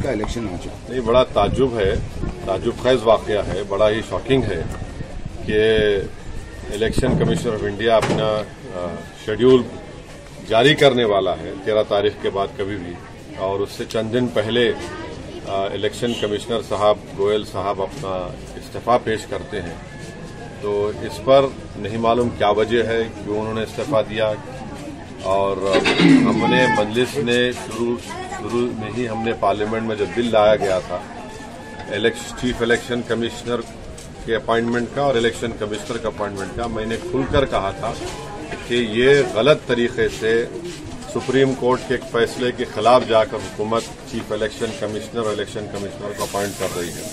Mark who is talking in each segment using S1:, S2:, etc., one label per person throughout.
S1: کا الیکشن ہو چکا.
S2: نہیں، بڑا تعجب خیز واقعہ ہے، بڑا ہی شاکنگ ہے کہ الیکشن کمیشن آف انڈیا اپنا شیڈیول جاری کرنے والا ہے 13 تاریخ کے بعد کبھی بھی، اور اس سے چند دن پہلے الیکشن کمشنر صاحب گوئل صاحب اپنا استعفیٰ پیش کرتے ہیں. تو اس پر نہیں معلوم کیا وجہ ہے، کیوں انہوں نے استعفیٰ دیا. اور ہم نے مجلس نے شروع میں ہی ہم نے پارلیمنٹ میں جب بل لایا گیا تھا چیف الیکشن کمشنر کے اپائنٹمنٹ کا اور الیکشن کمشنر کا اپائنٹمنٹ کا، میں نے کھل کر کہا تھا کہ یہ غلط طریقے سے سپریم کورٹ کے ایک فیصلے کے خلاف جا کر حکومت چیف الیکشن کمشنر اور الیکشن کمشنر کو اپائنٹ کر رہی ہے.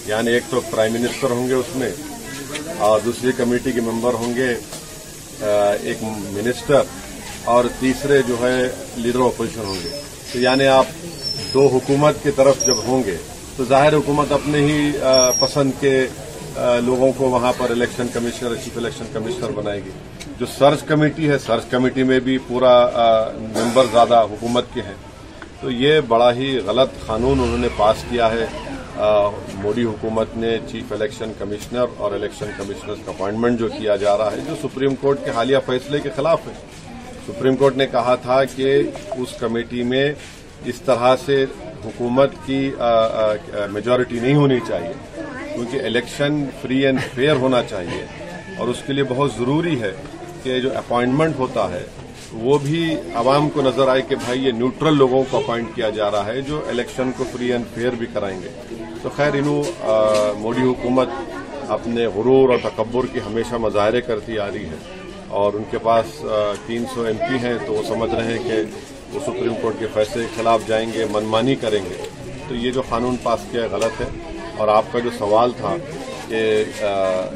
S2: یعنی ایک تو پرائم منسٹر ہوں گے اس میں، اور دوسری کمیٹی کے ممبر ہوں گے ایک منسٹر، اور تیسرے جو ہے لیڈر اپوزیشن ہوں گے. تو یعنی آپ دو حکومت کی طرف جب ہوں گے تو ظاہر حکومت اپنے ہی پسند کے لوگوں کو وہاں پر election commissioner chief election commissioner بنائے گی. جو سرچ کمیٹی ہے، سرچ کمیٹی میں بھی پورا ممبر زیادہ حکومت کے ہیں. تو یہ بڑا ہی غلط قانون انہوں نے پاس کیا ہے. مودی حکومت نے چیف الیکشن کمشنر اور الیکشن کمشنر کا اپائنٹمنٹ جو کیا جا رہا ہے، جو سپریم کورٹ کے حالیہ فیصلے کے خلاف ہے. سپریم کورٹ نے کہا تھا کہ اس کمیٹی میں اس طرح سے حکومت کی میجورٹی نہیں ہونی چاہیے، کیونکہ الیکشن فری اینڈ فیئر ہونا چاہیے، اور اس کے لیے بہت ضروری ہے کہ جو اپائنٹمنٹ ہوتا ہے وہ بھی عوام کو نظر آئے کہ بھائی یہ نیوٹرل لوگوں کو اپائنٹ کیا جا رہا ہے جو الیکشن کو فری اینڈ فیئر بھی کرائیں گے. تو خیر مودی حکومت اپنے غرور اور تکبر کی ہمیشہ مظاہرے کرتی آ رہی ہے، اور ان کے پاس 300 MP ہیں، تو وہ سمجھ رہے ہیں کہ وہ سپریم کورٹ کے فیصلے کے خلاف جائیں گے، منمانی کریں گے. تو یہ جو قانون پاس کیا ہے غلط ہے. اور آپ کا جو سوال تھا کہ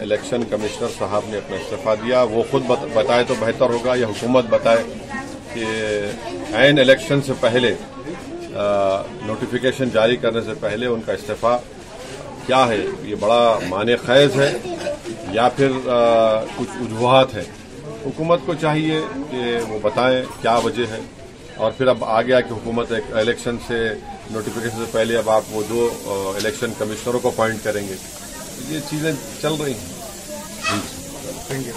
S2: الیکشن کمشنر صاحب نے اپنا استعفیٰ دیا، وہ خود بتائے تو بہتر ہوگا، یا حکومت بتائے کہ عین الیکشن سے پہلے نوٹیفیکیشن جاری کرنے سے پہلے ان کا استعفیٰ کیا ہے. یہ بڑا معنی خیز ہے یا پھر کچھ وجوہات ہیں. حکومت کو چاہیے کہ وہ بتائیں کیا وجہ ہے. اور پھر اب آ گیا کہ حکومت ایک الیکشن سے نوٹیفیکیشن سے پہلے اب آپ وہ دو الیکشن کمشنروں کو اپائنٹ کریں گے. یہ چیزیں چل رہی ہیں.
S1: Thank you.